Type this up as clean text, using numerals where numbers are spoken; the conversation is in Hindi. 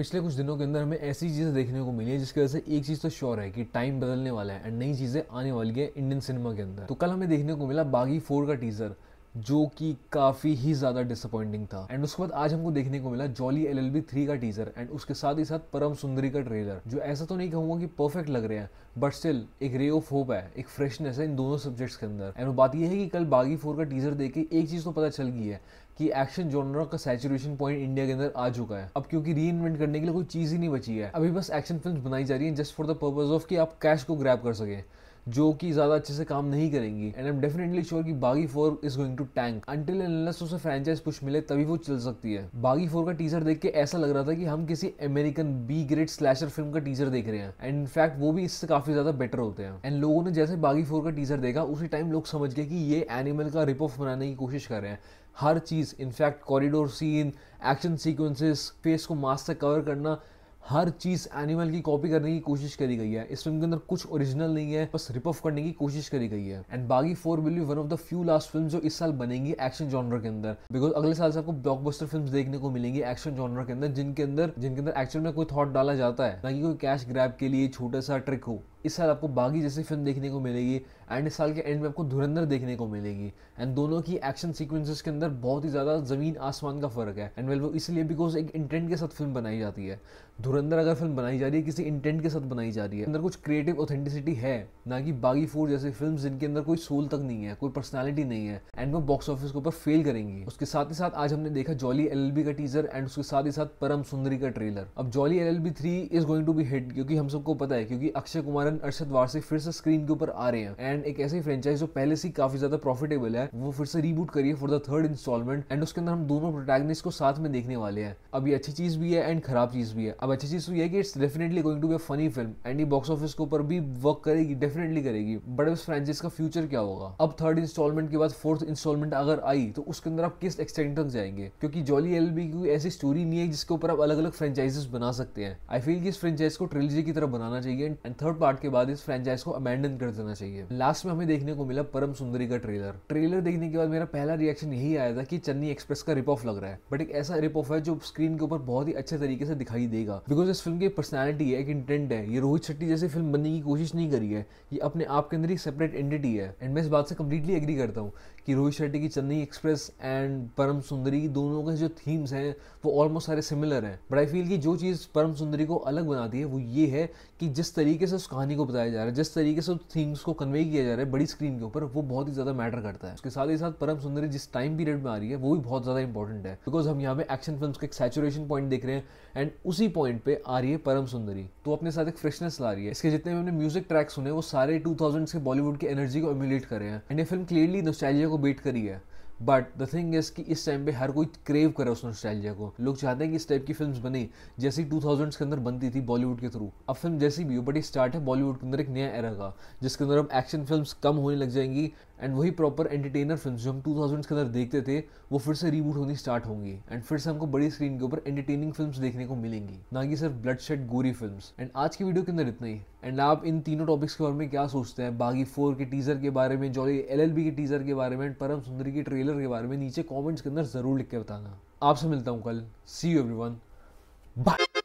पिछले कुछ दिनों के अंदर हमें ऐसी चीज़ें देखने को मिली है जिसकी वजह से एक चीज़ तो श्योर है कि टाइम बदलने वाला है एंड नई चीज़ें आने वाली है इंडियन सिनेमा के अंदर। तो कल हमें देखने को मिला बागी 4 का टीजर जो कि काफ़ी ही ज़्यादा डिसअपॉइंटिंग था। एंड उसके बाद आज हमको देखने को मिला जॉली एलएलबी 3 का टीजर एंड उसके साथ ही साथ परम सुंदरी का ट्रेलर, जो ऐसा तो नहीं कहूँगा कि परफेक्ट लग रहे हैं बट स्टिल एक रे ऑफ होप है, एक फ्रेशनेस है इन दोनों सब्जेक्ट्स के अंदर। एंड वो बात यह है कि कल बागी 4 का टीजर देख के एक चीज़ तो पता चल गई है कि एक्शन जॉनरा का सैचुरेशन पॉइंट इंडिया के अंदर आ चुका है। अब क्योंकि री इन्वेंट करने के लिए कोई चीज़ ही नहीं बची है, अभी बस एक्शन फिल्म बनाई जा रही है just for the purpose of कि आप कैश को ग्रैब कर सके, जो कि ज़्यादा अच्छे से काम नहीं करेंगी। And I am definitely sure कि Baaghi 4 is going to tank until and unless उसे फ्रेंचाइज पुश मिले तभी वो चल सकती है। बागी 4 का टीजर देख के ऐसा लग रहा था कि हम किसी American B grade slasher film का टीजर देख रहे हैं एंड इनफैक्ट वो भी इससे काफ़ी ज़्यादा बेटर होते हैं। एंड लोगों ने जैसे बागी 4 का टीजर देखा उसी टाइम लोग समझ गए कि ये एनिमल का रिप ऑफ बनाने की कोशिश कर रहे हैं। हर चीज़, in fact corridor scene, action sequences, face को मास्क से कवर करना, हर चीज़ एनिमल की कॉपी करने की कोशिश करी गई है। इस फिल्म के अंदर कुछ ओरिजिनल नहीं है, बस रिप ऑफ करने की कोशिश करी गई है। एंड बागी 4 will be one of the few last film जो इस साल बनेंगी एक्शन जॉनर के अंदर, बिकॉज अगले साल से आपको ब्लॉकबस्टर फिल्म्स देखने को मिलेंगी एक्शन जॉनर के अंदर जिनके अंदर एक्चुअल में कोई थॉट डाला जाता है, ना कि कोई कैश ग्रैब के लिए छोटा सा ट्रिक हो। इस साल आपको बागी जैसी फिल्म देखने को मिलेगी एंड इस साल के एंड में आपको धुरंधर देखने को मिलेगी। एंड दोनों की एक्शन सीक्वेंसेस के अंदर बहुत ही ज़्यादा ज़मीन आसमान का फ़र्क है। एंड वेल वो इसलिए बिकॉज एक इंटेंट के साथ फिल्म बनाई जाती है। धुरंधर अगर फिल्म बनाई जा रही है किसी इंटेंट के साथ बनाई जा रही है, अंदर कुछ क्रिएटिव ऑथेंटिसिटी है, ना कि बागी 4 जैसी फिल्म जिनके अंदर कोई सोल तक नहीं है, कोई पर्सनैलिटी नहीं है एंड वो बॉक्स ऑफिस के ऊपर फेल करेंगी। उसके साथ ही साथ आज हमने देखा जॉली एलएलबी का टीजर एंड उसके साथ ही साथ परम सुंदरी का ट्रेलर। अब Jolly LLB 3 is going to be hit क्योंकि हम सबको पता है, क्योंकि अक्षय कुमार एंड अरशद वारसी फिर से स्क्रीन के ऊपर आ रहे हैं एंड एक ऐसी फ्रेंचाइज जो पहले से काफी ज्यादा प्रॉफिटेबल है वो फिर से रीबूट करिए for the third instalment and उसके अंदर हम दोनों प्रोटैगनिस्ट को साथ में देखने वाले हैं। अब ये अच्छी चीज भी है एंड खराब चीज भी है। अब अच्छी चीज तो ये है कि it's definitely going to be a funny film and ये बॉक्स ऑफिस के ऊपर भी वर्क करेगी, डेफिनेटली करेगी। बट इस फ्रेंचाइज का फ्यूचर क्या होगा? अब थर्ड इंस्टॉलमेंट के बाद फोर्थ इंस्टॉलमेंट अगर आई तो उसके अंदर आप किस एक्सटेंट तक जाएंगे? क्योंकि जॉली एलएलबी की ऐसी स्टोरी नहीं है जिसके ऊपर आप अलग अलग फ्रेंचाइजेस बना सकते हैं। आई फील कि इस फ्रेंचाइज को ट्रिलॉजी की तरह बनाना चाहिए एंड थर्ड पार्ट के बाद इस फ्रेंचाइज को अबैंडन कर देना चाहिए। लास्ट में हमें देखने को मिला परम सुंदरी का ट्रेलर देखने के बाद मेरा पहला रिएक्शन यही आया था कि चन्नी एक्सप्रेस का रिप ऑफ लग रहा है, बट एक ऐसा रिप ऑफ है जो स्क्रीन के ऊपर बहुत ही अच्छे तरीके से दिखाई देगा बिकॉज इस फिल्म की पर्सनैलिटी है, एक इंटेंट है। ये रोहित शेट्टी जैसी फिल्म बनने की कोशिश नहीं करी है, ये अपने आप के अंदर एक सेपरेट एंटिटी है। एंड मैं इस बात से कंप्लीटली एग्री करता हूँ कि रोहित शेट्टी की चेन्नई एक्सप्रेस एंड परम सुंदरी दोनों के जो थीम्स हैं वो ऑलमोस्ट सारे सिमिलर हैं। बट आई फील कि जो चीज़ परम सुंदरी को अलग बनाती है वो ये है कि जिस तरीके से उस कहानी को बताया जा रहा है, जिस तरीके से उस थीम्स को कन्वे किया जा रहा है बड़ी स्क्रीन के ऊपर, वो बहुत ही ज़्यादा मैटर करता है। उसके साथ ही साथ परम सुंदरी जिस टाइम पीरियड में आ रही है वो भी बहुत ज़्यादा इंपॉर्टेंट है बिकॉज हम यहाँ पे एक्शन फिल्म का एक सैचुरेशन पॉइंट देख रहे हैं एंड उसी पॉइंट पे आ रही है परम सुंदरी, तो अपने साथ एक फ्रेशनेस ला रही है। इसके जितने भी हमने म्यूजिक ट्रैक सुने वो सारे 2000s के बॉलीवुड की एनर्जी को एम्यूलेट कर रहे हैं एंड ये फिल्म क्लियरली नॉस्टैल्जिया को बीट करी है। बट द थिंग इज कि इस टाइम पे हर कोई क्रेव करे उस नॉस्टैल्जिया को। लोग चाहते हैं कि इस टाइप की फिल्म्स बने जैसी 2000s के अंदर बनती थी बॉलीवुड के थ्रू। अब फिल्म जैसी भी हो बट ये स्टार्ट है बॉलीवुड के अंदर एक नया एरा का, जिसके अंदर अब एक्शन फिल्म्स कम होने लग जाएंगी एंड वही प्रॉपर एंटरटेनर फिल्म्स जो हम 2000s के अंदर देखते थे वो फिर से रीबूट होनी स्टार्ट होंगी एंड फिर से हमको बड़ी स्क्रीन के ऊपर एंटरटेनिंग फिल्म्स देखने को मिलेंगी, ना कि सिर्फ ब्लडशेड गोरी फिल्म्स। एंड आज की वीडियो के अंदर इतना ही। एंड आप इन तीनों टॉपिक्स के बारे में क्या सोचते हैं? बागी 4 के टीजर के बारे में, जॉली एलएलबी के टीजर के बारे में एंड परम सुंदरी के ट्रेलर के बारे में नीचे कमेंट्स के अंदर जरूर लिख के बताना। आपसे मिलता हूँ कल। सी यू एवरीवन, बाय।